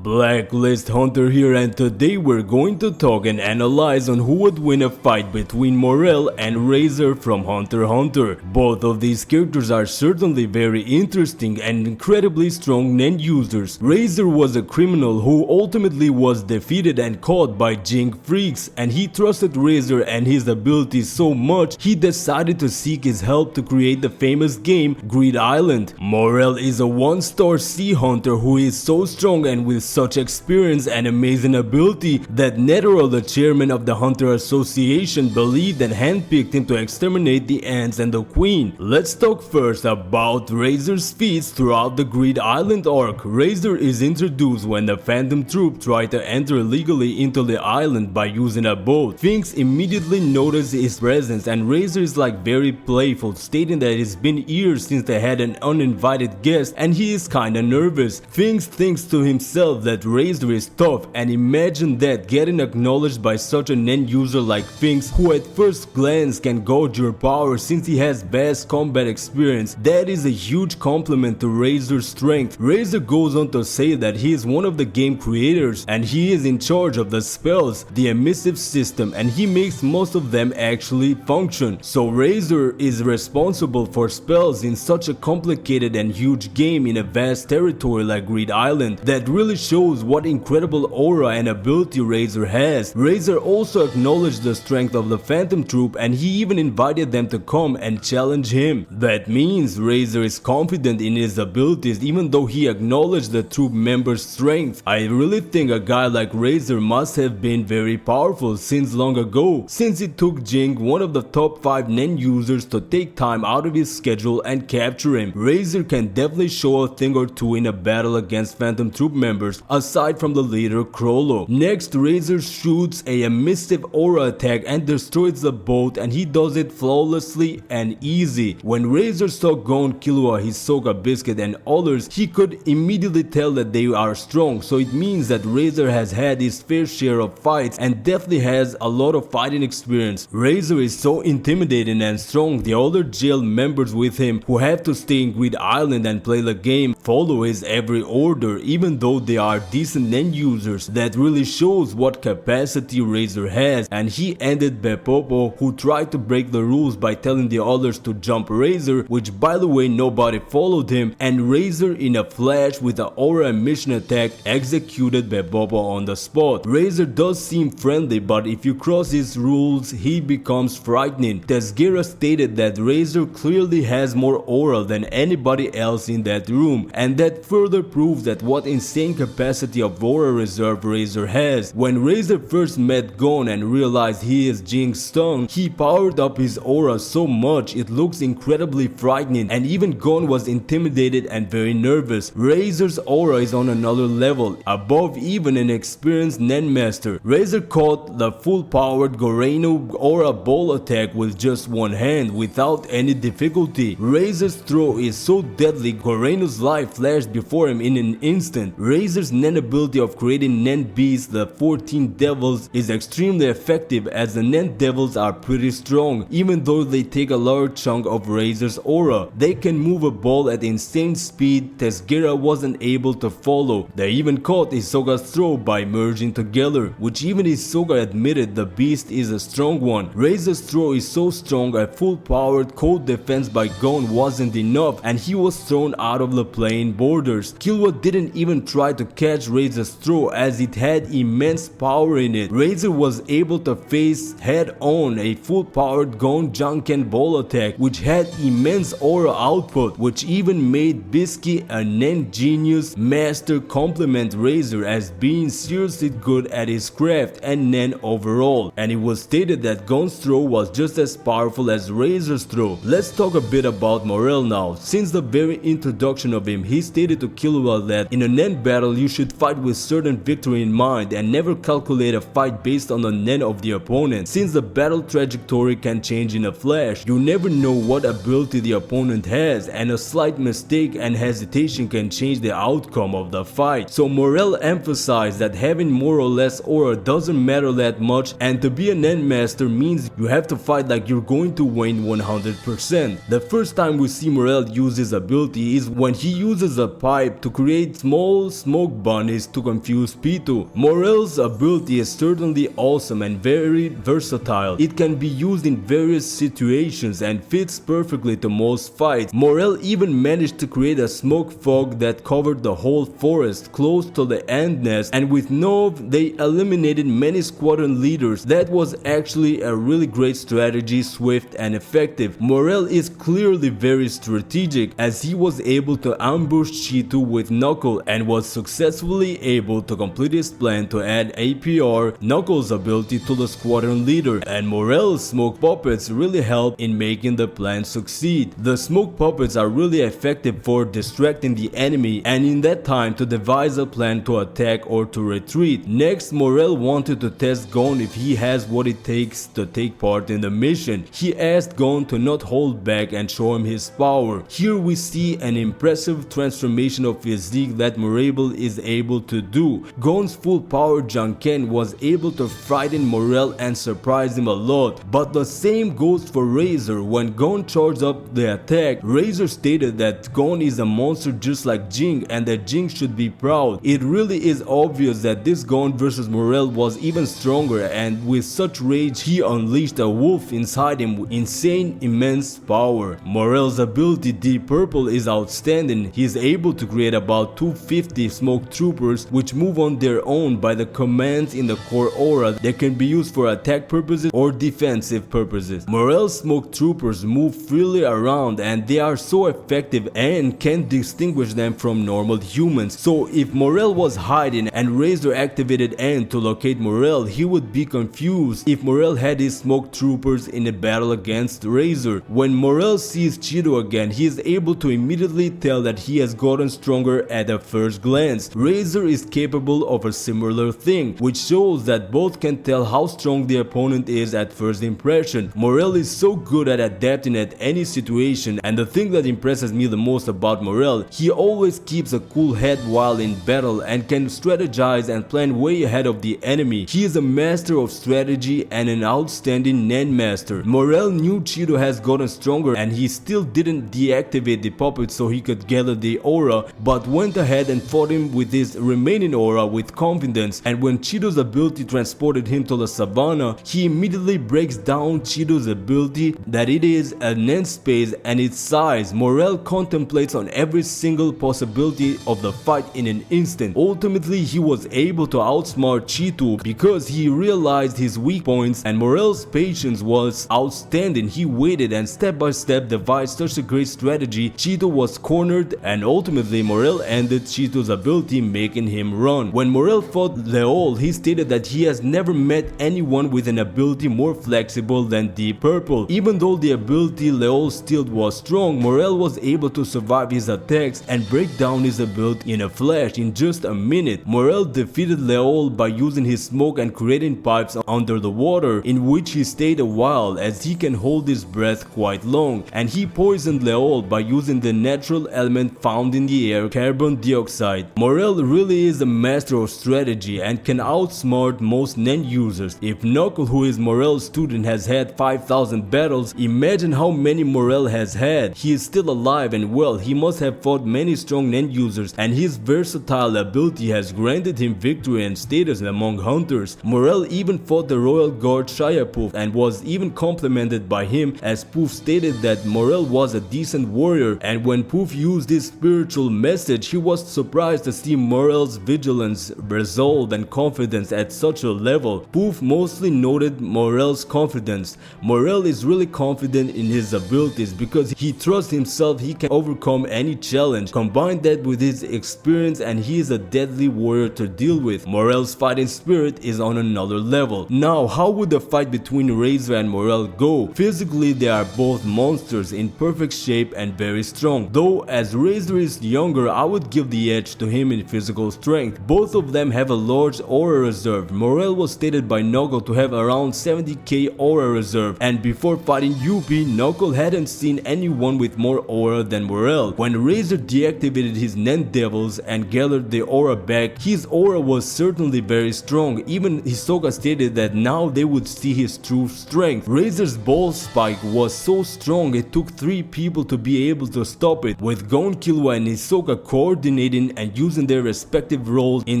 Blacklist Hunter here, and today we're going to talk and analyze on who would win a fight between Morel and Razer from Hunter x Hunter. Both of these characters are certainly very interesting and incredibly strong nen users. Razer was a criminal who ultimately was defeated and caught by Jing freaks, and he trusted Razer and his abilities so much he decided to seek his help to create the famous game Greed Island. Morel is a one-star sea hunter who is so strong and with such experience and amazing ability that Netherall, the chairman of the Hunter Association, believed and handpicked him to exterminate the ants and the queen. Let's talk first about Razer's feats throughout the Greed Island arc. Razer is introduced when the Phantom Troop tried to enter illegally into the island by using a boat. Finks immediately notice his presence and Razer is like very playful, stating that it's been years since they had an uninvited guest and he is kinda nervous. Finks thinks to himself that Razer is tough, and imagine that, getting acknowledged by such an end user like Finks, who at first glance can gauge your power since he has vast combat experience. That is a huge compliment to Razer's strength. Razer goes on to say that he is one of the game creators and he is in charge of the spells, the emissive system, and he makes most of them actually function. So Razer is responsible for spells in such a complicated and huge game in a vast territory like Greed Island. That really shows what incredible aura and ability Razer has. Razer also acknowledged the strength of the Phantom Troop and he even invited them to come and challenge him. That means Razer is confident in his abilities even though he acknowledged the troop members' strength. I really think a guy like Razer must have been very powerful since long ago, since it took Jing, one of the top 5 nen users, to take time out of his schedule and capture him. Razer can definitely show a thing or two in a battle against Phantom Troop members, aside from the leader Crollo. Next, Razer shoots a emissive aura attack and destroys the boat, and he does it flawlessly and easy. When Razer saw Gon, Killua, Hisoka, Biscuit and others, he could immediately tell that they are strong, so it means that Razer has had his fair share of fights and definitely has a lot of fighting experience. Razer is so intimidating and strong, the other jail members with him who have to stay in Greed Island and play the game follow his every order, even though they are decent end users. That really shows what capacity Razer has, and he ended Bepopo, who tried to break the rules by telling the others to jump Razer, which by the way nobody followed him, and Razer in a flash with an aura emission attack executed Bepopo on the spot. Razer does seem friendly, but if you cross his rules he becomes frightening. Tesgera stated that Razer clearly has more aura than anybody else in that room, and that further proves that what insane capacity of aura reserve Razer has. When Razer first met Gon and realized he is Jing's tongue, he powered up his aura so much it looks incredibly frightening, and even Gon was intimidated and very nervous. Razer's aura is on another level, above even an experienced nen master. Razer caught the full-powered Goreno aura ball attack with just one hand without any difficulty. Razer's throw is so deadly, Goreno's life flashed before him in an instant. Razer's nen ability of creating nen beasts, the 14 devils, is extremely effective as the nen devils are pretty strong. Even though they take a large chunk of Razer's aura, they can move a ball at insane speed Tesgera wasn't able to follow. They even caught Hisoka's throw by merging together, which even Hisoka admitted the beast is a strong one. Razer's throw is so strong a full-powered cold defense by Gon wasn't enough and he was thrown out of the playing borders. Killua didn't even try to catch Razer's throw as it had immense power in it. Razer was able to face head-on a full-powered Gon Janken ball attack which had immense aura output, which even made Bisky a nen genius master compliment Razer as being seriously good at his craft and nen overall, and it was stated that Gon's throw was just as powerful as Razer's throw. Let's talk a bit about Morel now. Since the very introduction of him, he stated to Killua that in a nen battle you should fight with certain victory in mind and never calculate a fight based on the nen of the opponent, since the battle trajectory can change in a flash. You never know what ability the opponent has, and a slight mistake and hesitation can change the outcome of the fight. So Morel emphasized that having more or less aura doesn't matter that much, and to be an nen master means you have to fight like you're going to win 100%. The first time we see Morel use his ability is when he uses a pipe to create small smoke smoke bunnies to confuse Pitou. Morel's ability is certainly awesome and very versatile. It can be used in various situations and fits perfectly to most fights. Morel even managed to create a smoke fog that covered the whole forest close to the ant nest, and with Nov they eliminated many squadron leaders. That was actually a really great strategy, swift and effective. Morel is clearly very strategic as he was able to ambush Cheeto with Knuckle and was successfully able to complete his plan to add APR, Knuckles' ability, to the squadron leader, and Morel's smoke puppets really helped in making the plan succeed. The smoke puppets are really effective for distracting the enemy and in that time to devise a plan to attack or to retreat. Next, Morel wanted to test Gon if he has what it takes to take part in the mission. He asked Gon to not hold back and show him his power. Here we see an impressive transformation of physique that Morel is able to do. Gon's full power Janken was able to frighten Morel and surprise him a lot, but the same goes for Razer. When Gon charged up the attack, Razer stated that Gon is a monster just like Jing and that Jing should be proud. It really is obvious that this Gon versus Morel was even stronger, and with such rage he unleashed a wolf inside him with insane immense power. Morel's ability Deep Purple is outstanding. He is able to create about 250 smoke troopers which move on their own by the commands in the core aura that can be used for attack purposes or defensive purposes. Morel's smoke troopers move freely around and they are so effective and can distinguish them from normal humans. So if Morel was hiding and Razer activated N to locate Morel, he would be confused if Morel had his smoke troopers in a battle against Razer. When Morel sees Cheeto again, he is able to immediately tell that he has gotten stronger at a first glance. Razer is capable of a similar thing, which shows that both can tell how strong the opponent is at first impression. Morel is so good at adapting at any situation, and the thing that impresses me the most about Morel, he always keeps a cool head while in battle and can strategize and plan way ahead of the enemy. He is a master of strategy and an outstanding Nen master. Morel knew Cheeto has gotten stronger and he still didn't deactivate the puppet so he could gather the aura, but went ahead and fought him with his remaining aura with confidence, and when Cheeto's ability transported him to the savannah, he immediately breaks down Cheeto's ability that it is a Nen space and its size. Morel contemplates on every single possibility of the fight in an instant. Ultimately, he was able to outsmart Cheeto because he realized his weak points, and Morel's patience was outstanding. He waited and step by step devised such a great strategy. Cheeto was cornered and ultimately Morel ended Cheeto's ability, making him run. When Morel fought Leol, he stated that he has never met anyone with an ability more flexible than Deep Purple. Even though the ability Leol stilled was strong, Morel was able to survive his attacks and break down his ability in a flash in just a minute. Morel defeated Leol by using his smoke and creating pipes under the water, in which he stayed a while as he can hold his breath quite long, and he poisoned Leol by using the natural element found in the air, carbon dioxide. Morel really is a master of strategy and can outsmart most Nen users. If Knuckle, who is Morel's student, has had 5,000 battles, imagine how many Morel has had. He is still alive and well. He must have fought many strong Nen users, and his versatile ability has granted him victory and status among hunters. Morel even fought the royal guard Shia and was even complimented by him, as Poof stated that Morel was a decent warrior, and when Poof used his spiritual message, he was surprised to see Morel's vigilance, resolve and confidence at such a level. Poof mostly noted Morel's confidence. Morel is really confident in his abilities because he trusts himself he can overcome any challenge. Combine that with his experience and he is a deadly warrior to deal with. Morel's fighting spirit is on another level. Now, how would the fight between Razer and Morel go? Physically, they are both monsters in perfect shape and very strong. Though as Razer is younger, I would give the edge to him in physical strength. Both of them have a large aura reserve. Morel was stated by Knuckle to have around 70k aura reserve, and before fighting Yuppie, Knuckle hadn't seen anyone with more aura than Morel. When Razer deactivated his Nen Devils and gathered the aura back, his aura was certainly very strong. Even Hisoka stated that now they would see his true strength. Razer's ball spike was so strong it took 3 people to be able to stop it, with Gon, Killua and Hisoka coordinating and using using their respective roles in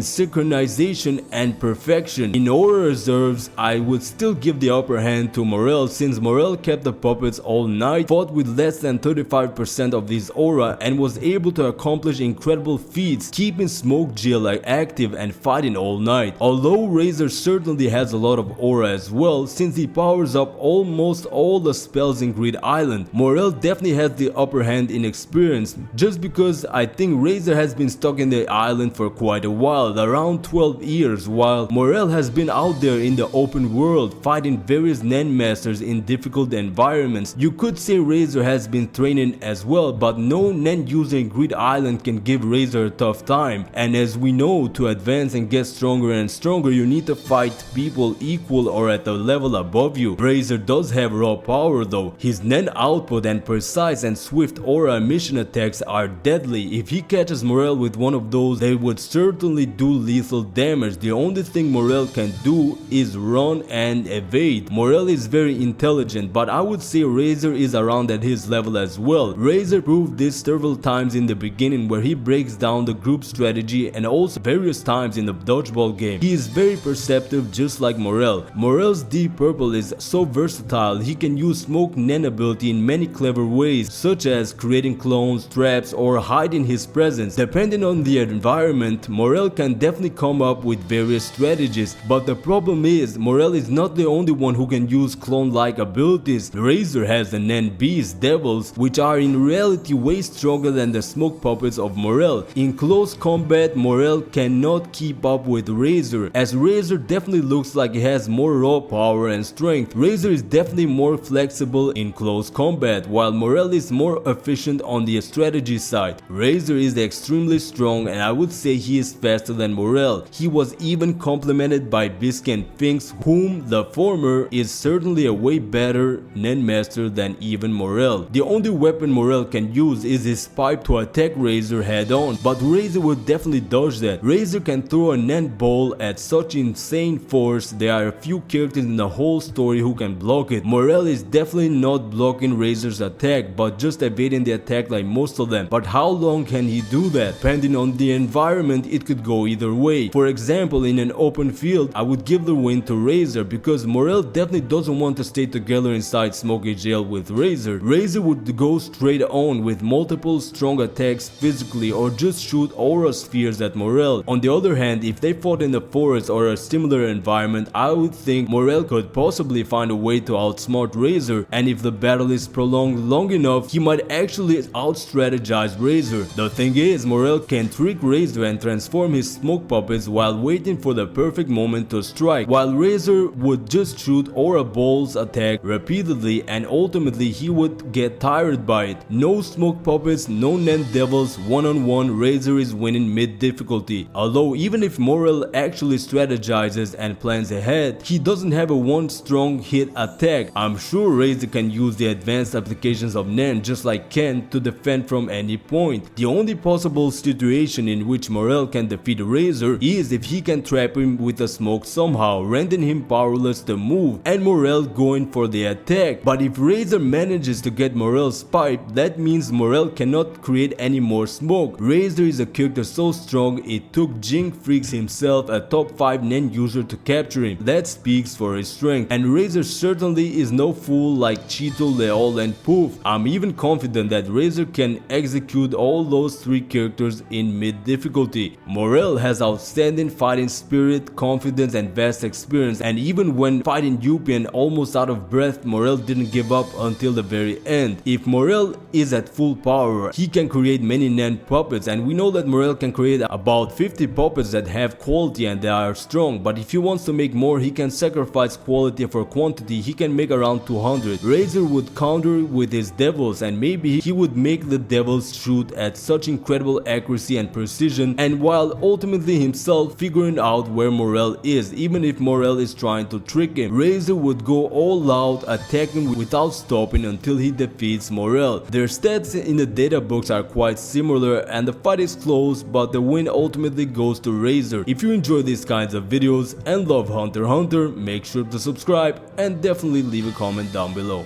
synchronization and perfection. In aura reserves, I would still give the upper hand to Morel, since Morel kept the puppets all night, fought with less than 35% of this aura, and was able to accomplish incredible feats, keeping Smoke Jill active and fighting all night. Although Razer certainly has a lot of aura as well, since he powers up almost all the spells in Grid Island, Morel definitely has the upper hand in experience, just because I think Razer has been stuck in the island for quite a while, around 12 years, while Morel has been out there in the open world fighting various Nen masters in difficult environments. You could say Razer has been training as well, but no Nen user in Grid Island can give Razer a tough time, and as we know, to advance and get stronger and stronger, you need to fight people equal or at a level above you. Razer does have raw power though. His Nen output and precise and swift aura emission attacks are deadly. If he catches Morel with one of those, they would certainly do lethal damage. The only thing Morel can do is run and evade. Morel is very intelligent, but I would say Razer is around at his level as well. Razer proved this several times in the beginning, where he breaks down the group strategy, and also various times in the dodgeball game. He is very perceptive, just like Morel. Morel's deep purple is so versatile. He can use smoke Nen ability in many clever ways, such as creating clones, traps, or hiding his presence. Depending on the environment, Morel can definitely come up with various strategies, but the problem is Morel is not the only one who can use clone-like abilities. Razer has the Nen Beast Devils, which are in reality way stronger than the smoke puppets of Morel. In close combat, Morel cannot keep up with Razer, as Razer definitely looks like he has more raw power and strength. Razer is definitely more flexible in close combat, while Morel is more efficient on the strategy side. Razer is extremely strong, and I would say he is faster than Morel. He was even complemented by Biscuit and Finks, whom the former is certainly a way better Nen master than even Morel. The only weapon Morel can use is his pipe to attack Razer head on, but Razer would definitely dodge that. Razer can throw a Nen ball at such insane force. There are a few characters in the whole story who can block it. Morel is definitely not blocking Razer's attack, but just evading the attack like most of them. But how long can he do that? Depending on the environment, it could go either way. For example, in an open field, I would give the win to Razer, because Morel definitely doesn't want to stay together inside Smoky Jail with Razer. Razer would go straight on with multiple strong attacks physically, or just shoot aura spheres at Morel. On the other hand, if they fought in the forest or a similar environment, I would think Morel could possibly find a way to outsmart Razer, and if the battle is prolonged long enough, he might actually out-strategize Razer. The thing is, Morel can trick Razer and transform his smoke puppets while waiting for the perfect moment to strike, while Razer would just shoot aura balls attack repeatedly, and ultimately he would get tired by it. No smoke puppets, no Nen Devils, one-on-one, Razer is winning mid difficulty. Although even if Morel actually strategizes and plans ahead, he doesn't have a one strong hit attack. I'm sure Razer can use the advanced applications of Nen just like Ken to defend from any point. The only possible situation in which Morel can defeat Razer is if he can trap him with a smoke somehow, rendering him powerless to move, and Morel going for the attack. But if Razer manages to get Morel's pipe, that means Morel cannot create any more smoke. Razer is a character so strong it took Jing Freaks himself, a top 5 Nen user, to capture him. That speaks for his strength, and Razer certainly is no fool like Cheeto, Leol and Poof. I'm even confident that Razer can execute all those 3 characters in mid difficulty. Morel has outstanding fighting spirit, confidence and vast experience, and even when fighting Yuppie and almost out of breath, Morel didn't give up until the very end. If Morel is at full power, he can create many Nen puppets, and we know that Morel can create about 50 puppets that have quality and they are strong, but if he wants to make more, he can sacrifice quality for quantity. He can make around 200. Razer would counter with his devils, and maybe he would make the devils shoot at such incredible accuracy and precision, and while ultimately himself figuring out where Morel is, even if Morel is trying to trick him. Razer would go all out, attacking without stopping until he defeats Morel. Their stats in the data books are quite similar, and the fight is close, but the win ultimately goes to Razer. If you enjoy these kinds of videos and love Hunter x Hunter, make sure to subscribe and definitely leave a comment down below.